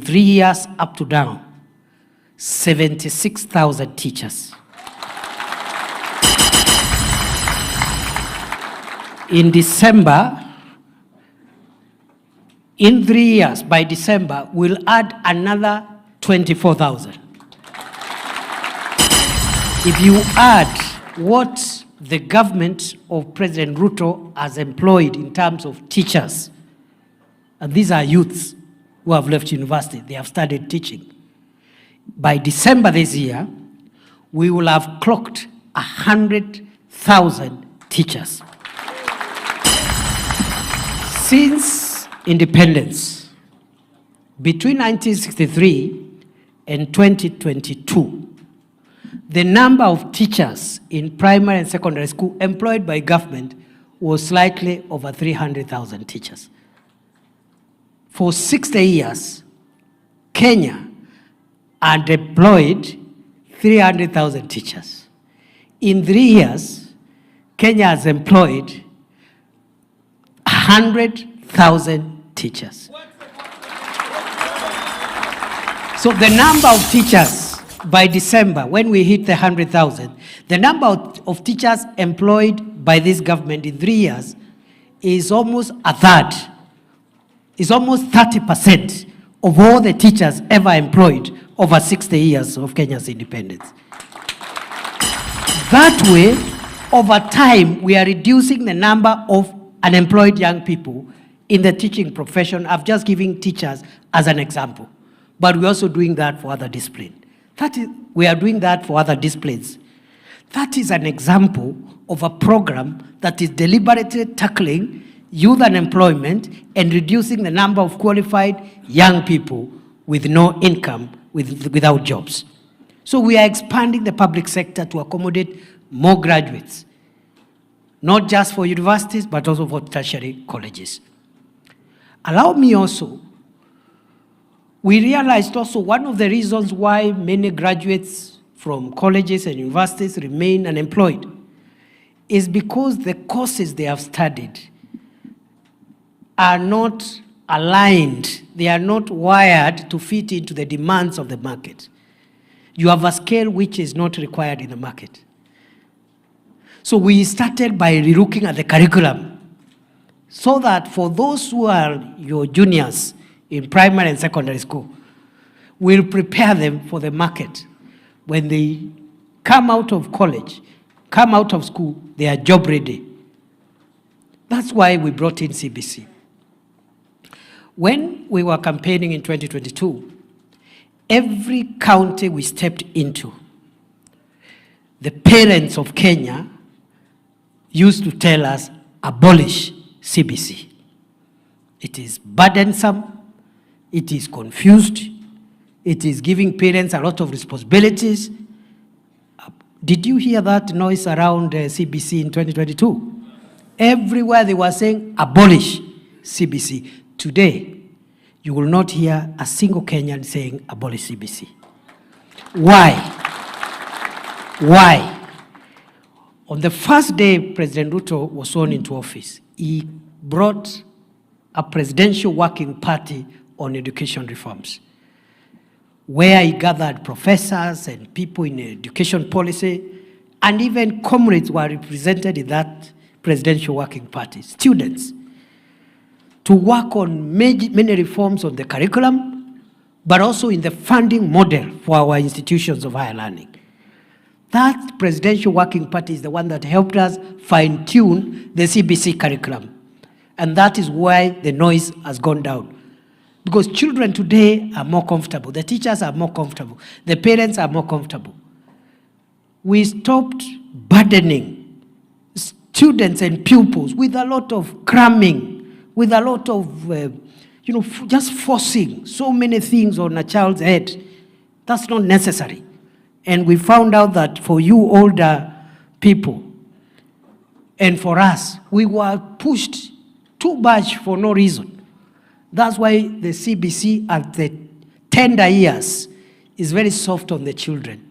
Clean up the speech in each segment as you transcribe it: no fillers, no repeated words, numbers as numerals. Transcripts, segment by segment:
3 years up to now, 76,000 teachers. In December, in 3 years, by December, we'll add another 24,000. If you add what the government of President Ruto has employed in terms of teachers, and these are youths who have left university, they have started teaching. By December this year, we will have clocked 100,000 teachers. Since independence, between 1963 and 2022, the number of teachers in primary and secondary school employed by government was slightly over 300,000 teachers. For 60 years, Kenya had deployed 300,000 teachers. In 3 years, Kenya has employed 100,000 teachers. So the number of teachers by December, when we hit the 100,000, the number of teachers employed by this government in 3 years is almost a third. It's almost 30% of all the teachers ever employed over 60 years of Kenya's independence. That way, over time, we are reducing the number of unemployed young people in the teaching profession. I've just given teachers as an example, but we're also doing that for other disciplines. We are doing that for other disciplines. That is an example of a program that is deliberately tackling youth unemployment and reducing the number of qualified young people with no income, without jobs. So we are expanding the public sector to accommodate more graduates, not just for universities, but also for tertiary colleges. Allow me also, we realized also one of the reasons why many graduates from colleges and universities remain unemployed is because the courses they have studied are not aligned, they are not wired to fit into the demands of the market. You have a skill which is not required in the market. So we started by relooking at the curriculum so that for those who are your juniors in primary and secondary school, we'll prepare them for the market. When they come out of college, come out of school, they are job ready. That's why we brought in CBC. When we were campaigning in 2022, every county we stepped into, the parents of Kenya used to tell us, abolish CBC. It is burdensome, it is confused, it is giving parents a lot of responsibilities. Did you hear that noise around CBC in 2022? Everywhere they were saying, abolish CBC. Today, you will not hear a single Kenyan saying, abolish CBC. Why? Why? On the first day President Ruto was sworn into office, he brought a presidential working party on education reforms, where he gathered professors and people in education policy, and even comrades were represented in that presidential working party, students, to work on many reforms on the curriculum, but also in the funding model for our institutions of higher learning. That presidential working party is the one that helped us fine-tune the CBC curriculum. And that is why the noise has gone down. Because children today are more comfortable, the teachers are more comfortable, the parents are more comfortable. We stopped burdening students and pupils with a lot of cramming, with a lot of, just forcing so many things on a child's head. That's not necessary. And we found out that for you older people, and for us, we were pushed too much for no reason. That's why the CBC at the tender years is very soft on the children.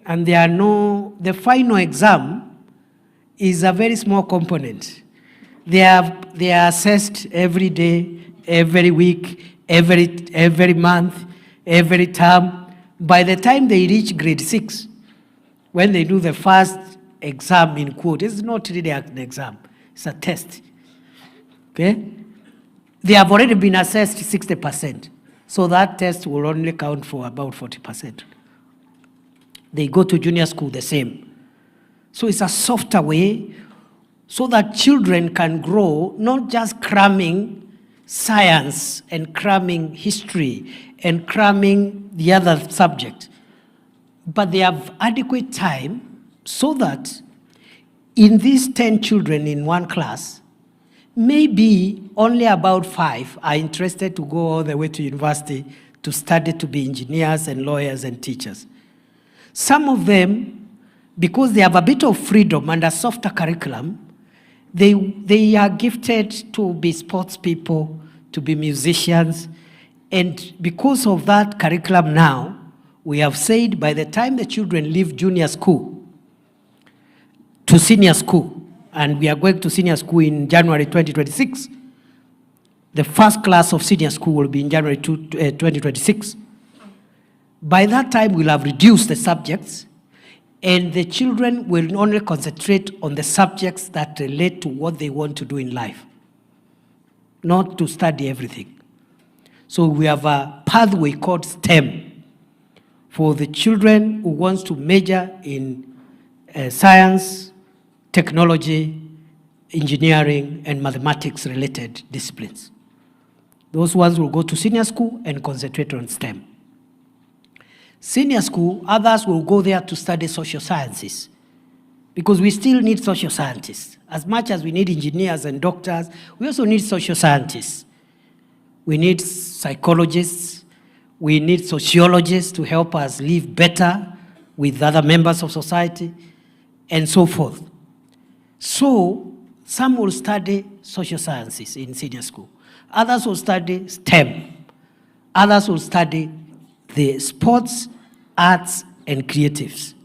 And the final exam is a very small component. They are assessed every day, every week, every month, every term. By the time they reach grade 6, when they do the first exam in quote, it's not really an exam, it's a test. Okay? They have already been assessed 60%. So that test will only count for about 40%. They go to junior school the same. So it's a softer way so that children can grow, not just cramming science and cramming history and cramming the other subject, but they have adequate time so that in these 10 children in one class, maybe only about 5 are interested to go all the way to university to study to be engineers and lawyers and teachers. Some of them, because they have a bit of freedom and a softer curriculum, they are gifted to be sports people, to be musicians, and because of that curriculum now, we have said by the time the children leave junior school to senior school, and we are going to senior school in January 2026, the first class of senior school will be in January 2026. By that time, we'll have reduced the subjects, and the children will only concentrate on the subjects that relate to what they want to do in life, not to study everything. So we have a pathway called STEM for the children who wants to major in science, technology, engineering, and mathematics-related disciplines. Those ones will go to senior school and concentrate on STEM. Senior school, others will go there to study social sciences because we still need social scientists. As much as we need engineers and doctors, we also need social scientists. We need psychologists. We need sociologists to help us live better with other members of society and so forth. So some will study social sciences in senior school. Others will study STEM. Others will study the sports, arts, and creatives.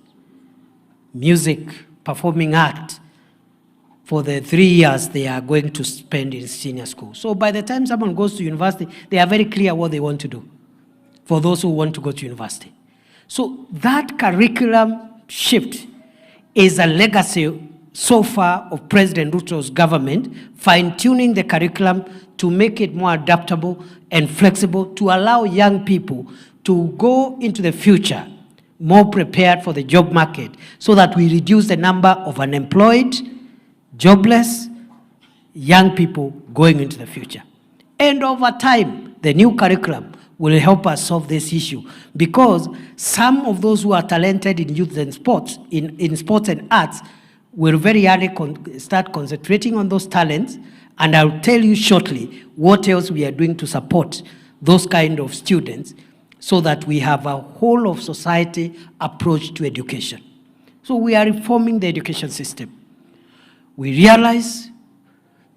Music, performing art, for the 3 years they are going to spend in senior school. So by the time someone goes to university, they are very clear what they want to do for those who want to go to university. So that curriculum shift is a legacy so far of President Ruto's government, fine-tuning the curriculum to make it more adaptable and flexible to allow young people to go into the future more prepared for the job market so that we reduce the number of unemployed, jobless, young people going into the future. And over time, the new curriculum will help us solve this issue because some of those who are talented in youth and sports, in sports and arts, will very early start concentrating on those talents, and I'll tell you shortly what else we are doing to support those kind of students so that we have a whole of society approach to education. So we are reforming the education system. We realize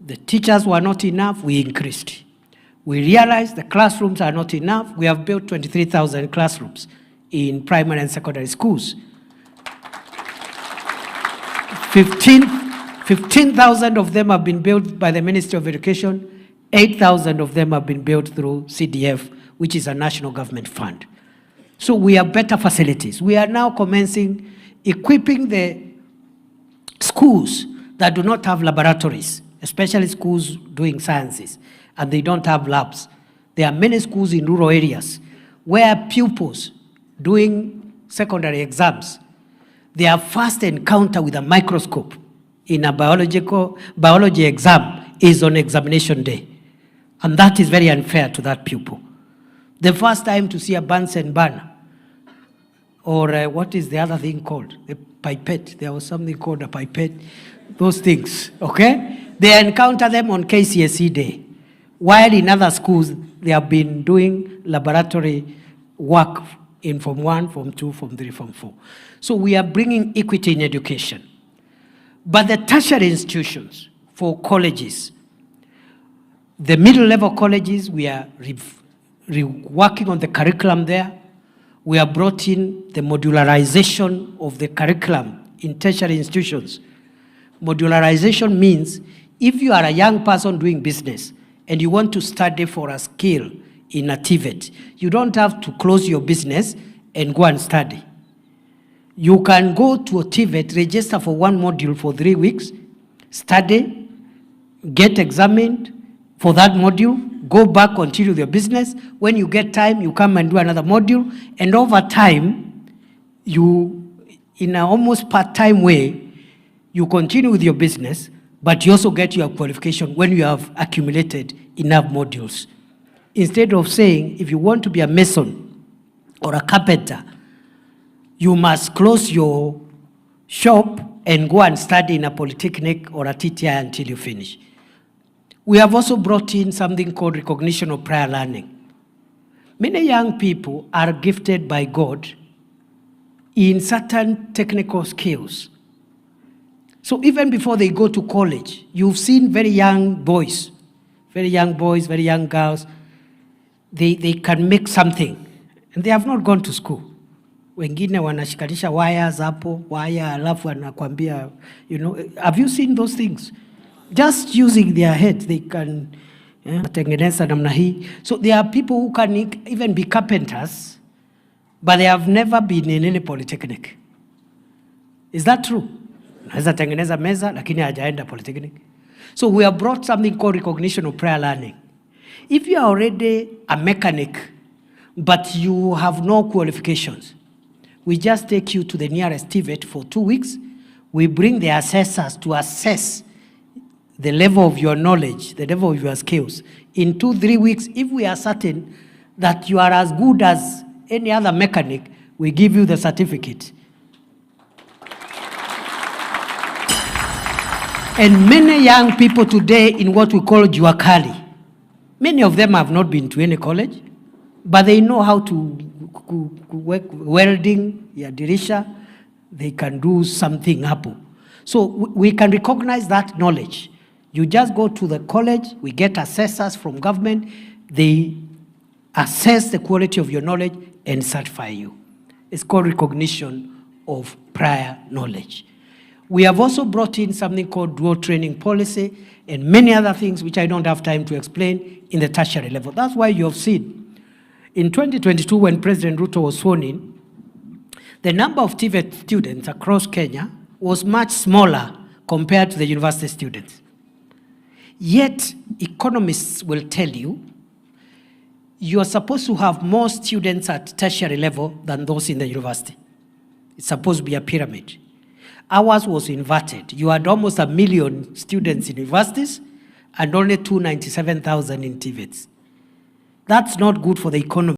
the teachers were not enough, we increased. We realize the classrooms are not enough, we have built 23,000 classrooms in primary and secondary schools. 15,000 of them have been built by the Ministry of Education, 8,000 of them have been built through CDF, which is a national government fund. So we have better facilities. We are now commencing equipping the schools that do not have laboratories, especially schools doing sciences, and they don't have labs. There are many schools in rural areas where pupils doing secondary exams, their first encounter with a microscope in a biology exam is on examination day. And that is very unfair to that pupil. The first time to see a Bunsen burner, or what is the other thing called? A pipette. There was something called a pipette. Those things, okay? They encounter them on KCSE day. While in other schools, they have been doing laboratory work in Form 1, Form 2, Form 3, Form 4. So we are bringing equity in education. But the tertiary institutions for colleges, the middle level colleges, we are working on the curriculum there. We have brought in the modularization of the curriculum in tertiary institutions. Modularization means if you are a young person doing business and you want to study for a skill in a TVET. You don't have to close your business and go and study. You can go to a TVET, register for one module for 3 weeks, study, get examined for that module, go back, continue your business. When you get time, you come and do another module, and over time, you, in an almost part-time way, you continue with your business, but you also get your qualification when you have accumulated enough modules. Instead of saying, if you want to be a mason or a carpenter, you must close your shop and go and study in a polytechnic or a TTI until you finish. We have also brought in something called recognition of prior learning. Many young people are gifted by God in certain technical skills. So even before they go to college, you've seen very young boys, very young girls, they can make something, and they have not gone to school. Wengine wanashikanisha wires hapo, wire alafu anakuambia, you know, have you seen those things? Just using their head, they can tengeneza namna hii. So there are people who can even be carpenters, but they have never been in any polytechnic. Is that true? Naweza tengeneza meza, lakini hajaenda polytechnic. So we have brought something called recognition of prior learning. If you are already a mechanic, but you have no qualifications, we just take you to the nearest TVET for 2 weeks. We bring the assessors to assess the level of your knowledge, the level of your skills. In 2-3 weeks, if we are certain that you are as good as any other mechanic, we give you the certificate. And many young people today in what we call juakali, many of them have not been to any college, but they know how to work welding, dirisha, they can do something hapo. So we can recognize that knowledge. You just go to the college, we get assessors from government, they assess the quality of your knowledge and certify you. It's called recognition of prior knowledge. We have also brought in something called dual training policy and many other things which I don't have time to explain in the tertiary level. That's why you have seen in 2022 when President Ruto was sworn in, the number of TVET students across Kenya was much smaller compared to the university students. Yet economists will tell you, you are supposed to have more students at tertiary level than those in the university. It's supposed to be a pyramid. Ours was inverted. You had almost 1 million students in universities and only 297,000 in TVETs. That's not good for the economy.